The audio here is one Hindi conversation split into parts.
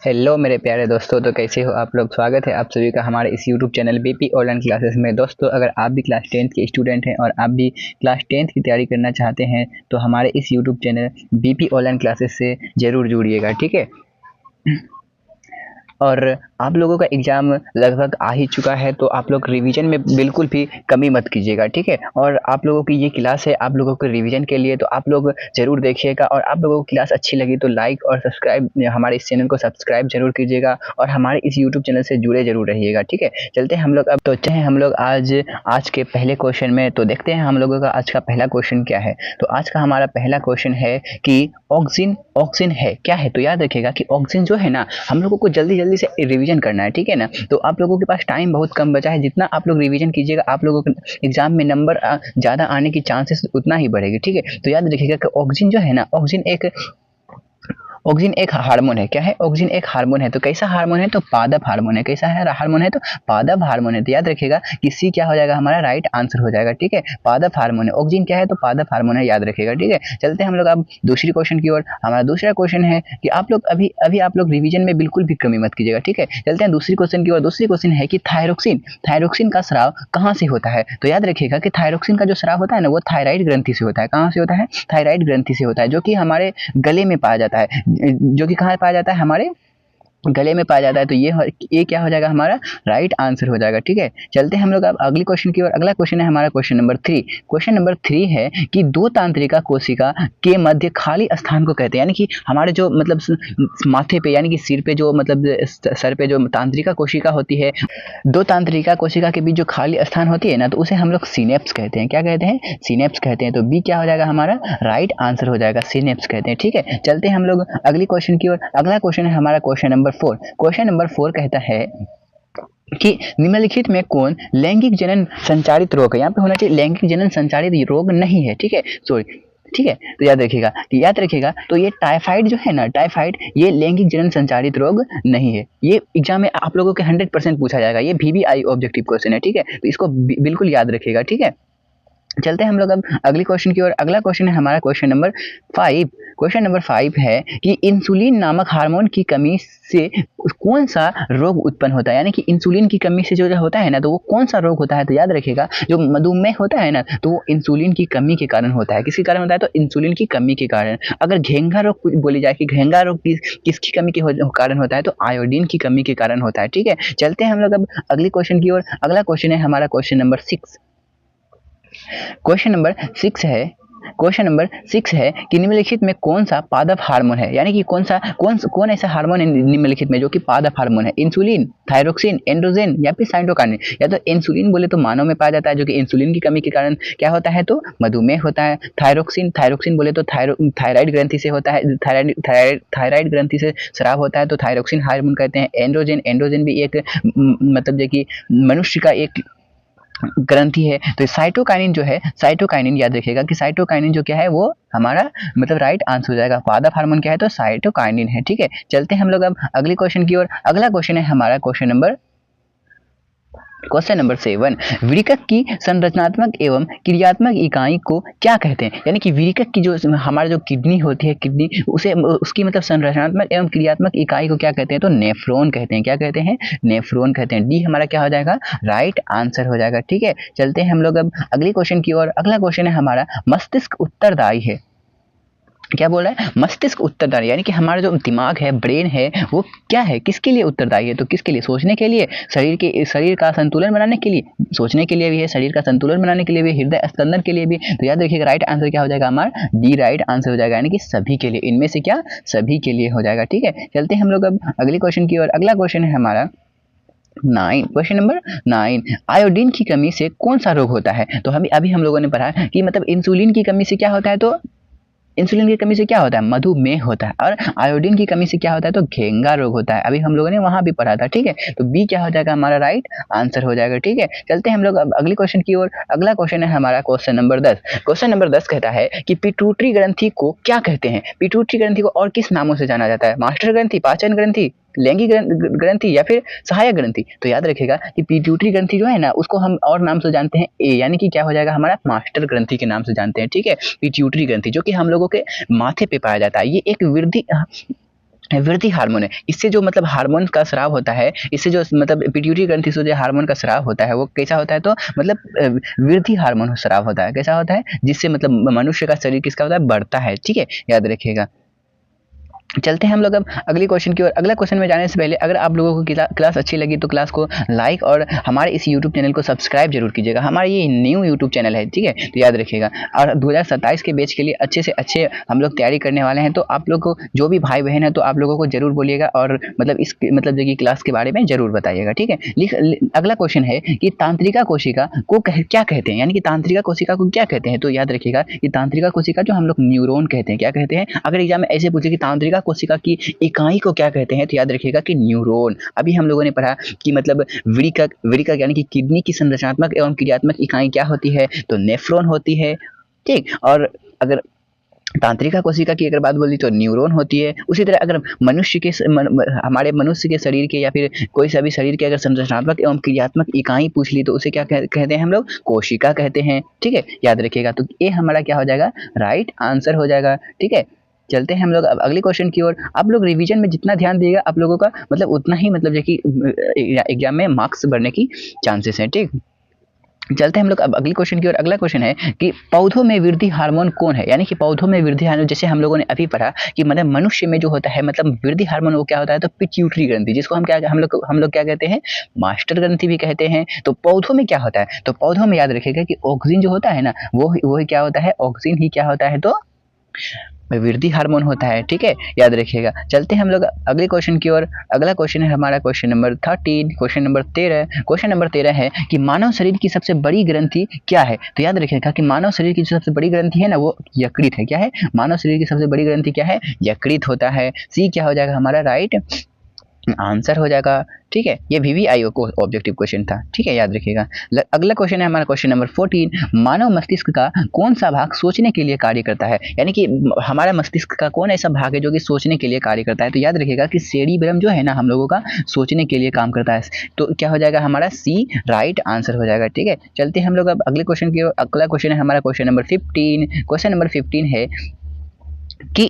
हेलो मेरे प्यारे दोस्तों, तो कैसे हो आप लोग। स्वागत है आप सभी का हमारे इस YouTube channel BP online classes में। दोस्तों, अगर आप भी क्लास 10th के स्टूडेंट हैं और आप भी क्लास 10th की तैयारी करना चाहते हैं तो हमारे इस YouTube channel BP online classes से ज़रूर जुड़िएगा, ठीक है। और आप लोगों का एग्ज़ाम लगभग आ ही चुका है, तो आप लोग रिवीजन में बिल्कुल भी कमी मत कीजिएगा, ठीक है। और आप लोगों की ये क्लास है आप लोगों के रिवीजन के लिए, तो आप लोग ज़रूर देखिएगा। और आप लोगों को क्लास अच्छी लगी तो लाइक और सब्सक्राइब, हमारे इस चैनल को सब्सक्राइब ज़रूर कीजिएगा और हमारे इस यूट्यूब चैनल से जुड़े ज़रूर रहिएगा, ठीक है। चलते हैं हम लोग अब, तो चाहे हम लोग आज के पहले क्वेश्चन में तो देखते हैं हम लोगों का आज का पहला क्वेश्चन क्या है। तो आज का हमारा पहला क्वेश्चन है कि ऑक्सीजन है क्या है। तो याद रखिएगा कि ऑक्सीजन जो है ना, हम लोगों को जल्दी जल्दी से रिवीजन करना है, ठीक है ना। तो आप लोगों के पास टाइम बहुत कम बचा है, जितना आप लोग रिवीजन कीजिएगा आप लोगों के एग्जाम में नंबर ज़्यादा आने की चांसेस उतना ही बढ़ेगी, ठीक है। तो याद रखिएगा कि ऑक्सीजन जो है ना, ऑक्सीजन एक हार्मोन है। क्या है? ऑक्सीजन एक हार्मोन है। तो कैसा हार्मोन है? तो पादप हार्मोन है। कैसा है हार्मोन है? तो पादप हार्मोन है। तो याद रखिएगा कि सी क्या हो जाएगा, हमारा राइट आंसर हो जाएगा, ठीक है। पादप हार्मोन है। ऑक्सीजन क्या है? तो पादप हार्मोन है, याद रखिएगा, ठीक है। चलते हैं हम लोग अब दूसरी क्वेश्चन की ओर। हमारा दूसरा क्वेश्चन है कि आप लोग अभी अभी आप लोग रिवीजन में बिल्कुल भी कमी मत कीजिएगा, ठीक है। चलते हैं दूसरी क्वेश्चन की ओर। दूसरी क्वेश्चन है कि थायरोक्सिन का स्राव कहाँ से होता है। तो याद रखिएगा कि थायरोक्सिन का जो स्राव होता है ना, वो थायराइड ग्रंथि से होता है। कहाँ से होता है? थायराइड ग्रंथि से होता है, जो कि हमारे गले में पाया जाता है। जो कि कहाँ पाया जाता है? हमारे गले में पाया जाता है। तो ये क्या हो जाएगा, हमारा राइट आंसर हो जाएगा, ठीक है। चलते हैं हम लोग अब अगले क्वेश्चन की ओर। अगला क्वेश्चन है हमारा क्वेश्चन नंबर 3। क्वेश्चन नंबर 3 है कि दो तांत्रिका कोशिका के मध्य खाली स्थान को कहते हैं। यानी कि हमारे जो मतलब माथे पे यानी कि सिर पे जो मतलब सर पे जो तांत्रिका कोशिका होती है, दो तांत्रिका कोशिका के बीच जो खाली स्थान होती है ना, तो उसे हम लोग सिनेप्स कहते हैं। क्या कहते हैं? सिनेप्स कहते हैं। तो बी क्या हो जाएगा, हमारा राइट आंसर हो जाएगा, सिनेप्स कहते हैं, ठीक है। चलते हैं हम लोग अगली क्वेश्चन की ओर। अगला क्वेश्चन है हमारा क्वेश्चन नंबर 4। क्वेश्चन नंबर 4 कहता है कि निम्नलिखित में कौन लैंगिक जनन संचारित रोग है। यहाँ पे होना चाहिए लैंगिक जनन संचारित रोग नहीं है, ठीक है, सॉरी, ठीक है। तो याद रखिएगा तो ये टाइफाइड जो है ना, टाइफाइड ये लैंगिक जनन संचारित रोग नहीं है। ये एग्जाम में आप लोगों के 100% पूछा जाएगा। ये VVI ऑब्जेक्टिव क्वेश्चन है, ठीक है। तो इसको बिल्कुल याद रखिएगा, ठीक है। चलते हैं हम लोग अब अगली क्वेश्चन की ओर। अगला क्वेश्चन है हमारा क्वेश्चन नंबर 5। क्वेश्चन नंबर 5 है कि इंसुलिन नामक हार्मोन की कमी से कौन सा रोग उत्पन्न होता है। यानी कि इंसुलिन की कमी से जो होता है ना, तो वो कौन सा रोग होता है। तो याद रखिएगा जो मधुमेह होता है ना, तो वो इंसुलिन की कमी के कारण होता है। किसके कारण होता है? तो इंसुलिन की कमी के कारण। अगर घेंगा रोग बोली जाए कि घेंगा रोग किसकी कमी के कारण होता है, तो आयोडीन की कमी के कारण होता है, ठीक है। चलते हैं हम लोग अब अगली क्वेश्चन की ओर। अगला क्वेश्चन है हमारा क्वेश्चन नंबर 6। क्वेश्चन नंबर 6 है कि निम्नलिखित में कौन सा पादप हार्मोन है। यानी कि कौन ऐसा हार्मोन है निम्नलिखित में जो कि पादप हार्मोन है। इंसुलिन, थायरोक्सिन, एंड्रोजन या फिर साइटोकाइनिन। या तो इंसुलिन बोले तो मानव में पाया जाता है, जो कि इंसुलिन की कमी के कारण क्या होता है, तो मधुमेह होता है। थायरोक्सिन बोले तो थायराइड ग्रंथि से होता है, थायराइड ग्रंथि से स्राव होता है, तो थायरोक्सिन हार्मोन कहते हैं। एंड्रोजन भी एक मतलब जो कि मनुष्य का एक ग्रंथि है। तो साइटोकाइनिन जो है, साइटोकाइनिन याद रखिएगा कि साइटोकाइनिन जो क्या है, वो हमारा मतलब राइट आंसर हो जाएगा। पादप हार्मोन क्या है, तो साइटोकाइनिन है, ठीक है। चलते हैं हम लोग अब अगले क्वेश्चन की ओर। अगला क्वेश्चन है हमारा क्वेश्चन नंबर 7। विरिकक की संरचनात्मक एवं क्रियात्मक इकाई को क्या कहते हैं। यानी कि विरिकक की जो हमारा जो किडनी होती है, किडनी उसे उसकी मतलब संरचनात्मक एवं क्रियात्मक इकाई को क्या कहते हैं, तो नेफ्रॉन कहते हैं। क्या कहते हैं? नेफ्रॉन कहते हैं। डी हमारा क्या हो जाएगा, राइट आंसर हो जाएगा, ठीक है। चलते हैं हम लोग अब अगले क्वेश्चन की ओर। अगला क्वेश्चन है हमारा मस्तिष्क उत्तरदायी है। क्या बोल रहा है? मस्तिष्क उत्तरदायी, यानी कि हमारा जो दिमाग है, ब्रेन है, वो क्या है, किसके लिए उत्तरदायी है। तो किसके लिए? सोचने के लिए, शरीर का संतुलन बनाने के लिए, सोचने के लिए भी है, शरीर का संतुलन बनाने के लिए भी, हृदय स्पंदन के लिए भी। तो याद रखिएगा राइट आंसर क्या हो जाएगा, हमारा डी राइट आंसर हो जाएगा। यानी कि सभी के लिए, इनमें से क्या, सभी के लिए हो जाएगा, ठीक है। चलते हैं हम लोग अब अगले क्वेश्चन की ओर। अगला क्वेश्चन है हमारा 9। Question number 9। आयोडीन की कमी से कौन सा रोग होता है। तो अभी हम लोगों ने पढ़ा कि मतलब इंसुलिन की कमी से क्या होता है, तो इंसुलिन की कमी से क्या होता है, मधुमेह होता है। और आयोडीन की कमी से क्या होता है, तो घेंगा रोग होता है। अभी हम लोगों ने वहां भी पढ़ा था, ठीक है। तो बी क्या हो जाएगा, हमारा राइट आंसर हो जाएगा, ठीक है। चलते हैं हम लोग अब अगले क्वेश्चन की ओर। अगला क्वेश्चन है हमारा क्वेश्चन नंबर 10। क्वेश्चन नंबर 10 कहता है कि पिट्यूटरी ग्रंथि को क्या कहते हैं। पिट्यूटरी ग्रंथि को और किस नामों से जाना जाता है? मास्टर ग्रंथि, पाचन ग्रंथि, लैंगिक ग्रंथि या फिर सहायक ग्रंथि। तो याद रखिएगा कि पिट्यूटरी ग्रंथि जो है ना, उसको हम और नाम से जानते हैं ए, यानी कि क्या हो जाएगा, हमारा मास्टर ग्रंथि के नाम से जानते हैं, ठीक है। पिट्यूटरी ग्रंथि जो कि हम लोगों के माथे पे पाया जाता है। ये एक वृद्धि हार्मोन है। इससे जो मतलब हार्मोन का स्राव होता है, इससे जो मतलब पिट्यूटरी ग्रंथि से जो हार्मोन का स्राव होता है वो कैसा होता है, तो मतलब वृद्धि हार्मोन स्राव होता है। कैसा होता है, जिससे मतलब मनुष्य का शरीर किसका होता है, बढ़ता है। ठीक है, याद रखिएगा। चलते हैं हम लोग अब अगले क्वेश्चन की ओर। अगला क्वेश्चन में जाने से पहले अगर आप लोगों को क्लास अच्छी लगी तो क्लास को लाइक और हमारे इस यूट्यूब चैनल को सब्सक्राइब जरूर कीजिएगा। हमारा ये न्यू यूट्यूब चैनल है, ठीक है, तो याद रखिएगा। और 2027 के बैच के लिए अच्छे से अच्छे हम लोग तैयारी करने वाले हैं, तो आप लोग को जो भी भाई बहन है तो आप लोगों को जरूर बोलिएगा और मतलब इस मतलब जो क्लास के बारे में जरूर बताइएगा। ठीक है, अगला क्वेश्चन है कि तांत्रिका कोशिका को क्या कहते हैं, यानी कि तांत्रिका कोशिका को क्या कहते हैं, तो याद रखिएगा कि तांत्रिका कोशिका जो हम लोग न्यूरॉन कहते हैं, क्या कहते हैं। अगर एग्जाम में ऐसे पूछे कि तांत्रिका कोशिका की इकाई को क्या कहते हैं, तो याद रखिएगा कि न्यूरॉन। अभी हम लोगों ने पढ़ा कि मतलब वृक्क यानी कि किडनी की संरचनात्मक एवं क्रियात्मक इकाई क्या होती है, तो नेफ्रॉन होती है। ठीक, और अगर तांत्रिका कोशिका की अगर बात बोली तो न्यूरॉन होती है। उसी तरह अगर मनुष्य के हमारे मनुष्य के शरीर के या फिर कोई सा भी शरीर के अगर संरचनात्मक एवं क्रियात्मक इकाई पूछ ली तो उसे क्या कहते हैं हम लोग, कोशिका कहते हैं। ठीक है, याद रखिएगा। तो ये हमारा क्या हो जाएगा, राइट आंसर हो जाएगा। ठीक है, चलते हैं हम लोग अब अगले क्वेश्चन की ओर। आप लोग रिवीजन में जितना ध्यान दिएगा आप लोगों का मतलब उतना ही मतलब जो कि एग्जाम में मार्क्स बढ़ने की चांसेस हैं। ठीक, चलते हैं हम लोग अब अगले क्वेश्चन की ओर। अगला क्वेश्चन है कि पौधों में वृद्धि हार्मोन कौन है, यानी कि पौधों में वृद्धि हार्मोन जैसे हम लोगों ने अभी पढ़ा कि मतलब मनुष्य में जो होता है मतलब वृद्धि हार्मोन वो क्या होता है, तो पिट्यूटरी ग्रंथि, जिसको हम लोग क्या कहते हैं, मास्टर ग्रंथि भी कहते हैं। तो पौधों में क्या होता है, तो पौधों में याद रखिएगा कि ऑक्सीन जो होता है ना वो क्या होता है, ऑक्सीन ही क्या होता है, तो वृद्धि हार्मोन होता है। ठीक है, याद रखिएगा। चलते हैं हम लोग अगले क्वेश्चन की ओर। अगला क्वेश्चन है हमारा question number 13, question number 13। Question number 13 है कि मानव शरीर की सबसे बड़ी ग्रंथि क्या है, तो याद रखिएगा कि मानव शरीर की जो सबसे बड़ी ग्रंथि है ना वो यकृत है। क्या है, मानव शरीर की सबसे बड़ी ग्रंथि क्या है, यकृत होता है। सी क्या हो जाएगा हमारा राइट आंसर हो जाएगा। ठीक है, ये VVIO को ऑब्जेक्टिव क्वेश्चन था। ठीक है, याद रखिएगा। अगला क्वेश्चन है हमारा क्वेश्चन नंबर 14। मानव मस्तिष्क का कौन सा भाग सोचने के लिए कार्य करता है, यानी कि हमारा मस्तिष्क का कौन ऐसा भाग है जो कि सोचने के लिए कार्य करता है, तो याद रखिएगा कि सेरिब्रम जो है ना हम लोगों का सोचने के लिए काम करता है। तो क्या हो जाएगा हमारा सी राइट आंसर हो जाएगा। ठीक है, चलते हैं हम लोग अब अगले क्वेश्चन की। अगला क्वेश्चन है हमारा क्वेश्चन नंबर 15। क्वेश्चन नंबर 15 है कि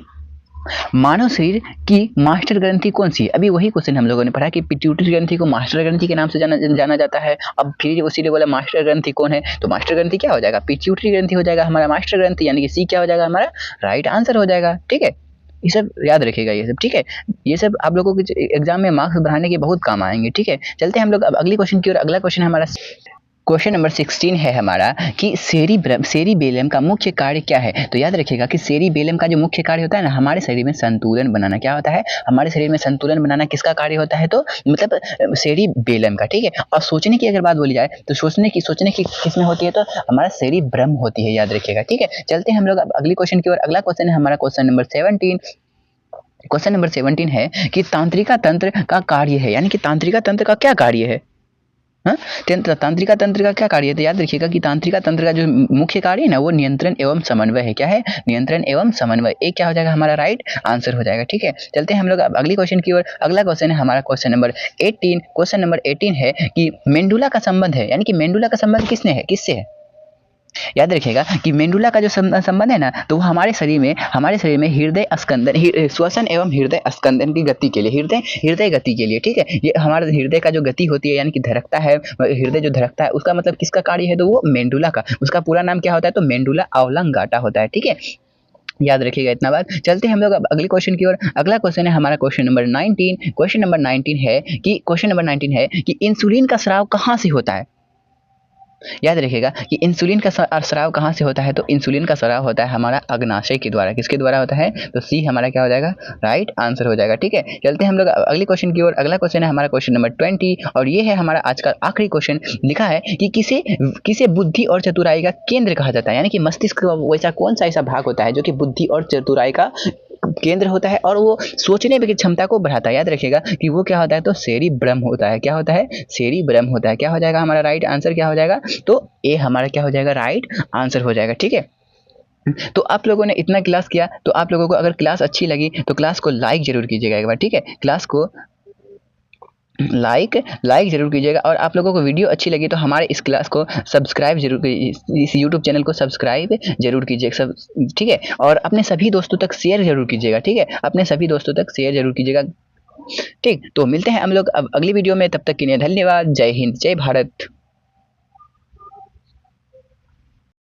मानव शरीर की मास्टर ग्रंथि कौन सी है। अभी वही क्वेश्चन हम लोगों ने पढ़ा कि पिट्यूटरी ग्रंथि को मास्टर ग्रंथि के नाम से जाना जाता है। अब फिर उसी ने बोला मास्टर ग्रंथि कौन है, तो मास्टर ग्रंथि क्या हो जाएगा, पिट्यूटरी ग्रंथि हो जाएगा हमारा मास्टर ग्रंथि, यानी कि सी क्या हो जाएगा हमारा राइट आंसर हो जाएगा। ठीक है, ये सब याद रखिएगा ये सब। ठीक है, ये सब आप लोगों के एग्जाम में मार्क्स बढ़ाने के बहुत काम आएंगे। ठीक है, चलते हैं हम लोग अब अगले क्वेश्चन की ओर। अगला क्वेश्चन हमारा क्वेश्चन नंबर 16 है हमारा कि सेरिबेलम का मुख्य कार्य क्या है, तो याद रखिएगा कि सेरिबेलम का जो मुख्य कार्य होता है ना हमारे शरीर में संतुलन बनाना। क्या होता है, हमारे शरीर में संतुलन बनाना किसका कार्य होता है, तो मतलब सेरिबेलम का। ठीक है, और सोचने की अगर बात बोली जाए तो सोचने की किसमें होती है, तो हमारा सेरिब्रम होती है, याद रखिएगा। ठीक है, चलते हैं हम लोग अब अगले क्वेश्चन की ओर। अगला क्वेश्चन है हमारा क्वेश्चन नंबर 17। क्वेश्चन नंबर 17 है कि तांत्रिका तंत्र का कार्य है, यानी कि तांत्रिका तंत्र का क्या कार्य है। तांत्रिका तंत्र का क्या कार्य है, तो याद रखिएगा कि तांत्रिका तंत्र का जो मुख्य कार्य है ना वो नियंत्रण एवं समन्वय है। क्या है, नियंत्रण एवं समन्वय। एक क्या हो जाएगा हमारा राइट आंसर हो जाएगा। ठीक है, चलते हैं हम लोग अब अगले क्वेश्चन की ओर। अगला क्वेश्चन है हमारा क्वेश्चन नंबर 18। क्वेश्चन नंबर 18 है कि मेंडुला का संबंध है, यानी कि मेंडुला का संबंध किससे है। याद रखिएगा कि मेंडुला का जो संबंध है ना तो वो हमारे शरीर में हृदय स्कंदन, श्वसन एवं हृदय स्कंदन की गति के लिए, हृदय गति के लिए। ठीक है, ये हमारे हृदय का जो गति होती है यानी कि धड़कता है, हृदय जो धड़कता है उसका मतलब किसका कार्य है, तो वो मेंडुला का। उसका पूरा नाम क्या होता है, तो मेंडुला ऑब्लांगाटा होता है। ठीक है, याद रखिएगा इतना बात। चलते हैं हम लोग अब अगले क्वेश्चन की ओर। अगला क्वेश्चन है हमारा क्वेश्चन नंबर 19। क्वेश्चन नंबर 19 है कि इंसुलिन का स्राव कहाँ से होता है। याद रखिएगा कि इंसुलिन का स्राव कहाँ से होता है, तो इंसुलिन का स्राव होता है हमारा अग्नाशय के द्वारा। किसके द्वारा होता है, तो सी हमारा क्या हो जाएगा, राइट आंसर हो जाएगा। ठीक है, चलते हैं हम लोग अगले क्वेश्चन की ओर। अगला क्वेश्चन है हमारा क्वेश्चन नंबर 20 और ये है हमारा आज का आखिरी क्वेश्चन। लिखा है कि किसे बुद्धि और चतुराई का केंद्र कहा जाता है, यानी कि मस्तिष्क का वैसा कौन सा ऐसा भाग होता है जो कि बुद्धि और चतुराई का केंद्र होता है और वो सोचने की क्षमता को बढ़ाता है। याद रखिएगा कि वो क्या होता है, तो सेरिब्रम होता है। क्या होता है, सेरिब्रम होता है। क्या हो जाएगा हमारा राइट आंसर क्या हो जाएगा, तो ए हमारा क्या हो जाएगा, राइट आंसर हो जाएगा। ठीक है, तो आप लोगों ने इतना क्लास किया, तो आप लोगों को अगर क्लास अच्छी लगी तो क्लास को लाइक जरूर कीजिएगा एक बार। ठीक है, क्लास को लाइक लाइक जरूर कीजिएगा, और आप लोगों को वीडियो अच्छी लगी तो हमारे इस क्लास को सब्सक्राइब जरूर कीजिए, इस यूट्यूब चैनल को सब्सक्राइब जरूर कीजिएगा सब, ठीक है। और अपने सभी दोस्तों तक शेयर जरूर कीजिएगा, ठीक है, अपने सभी दोस्तों तक शेयर जरूर कीजिएगा, ठीक। तो मिलते हैं हम लोग अब अगली वीडियो में, तब तक के लिए धन्यवाद। जय हिंद, जय भारत।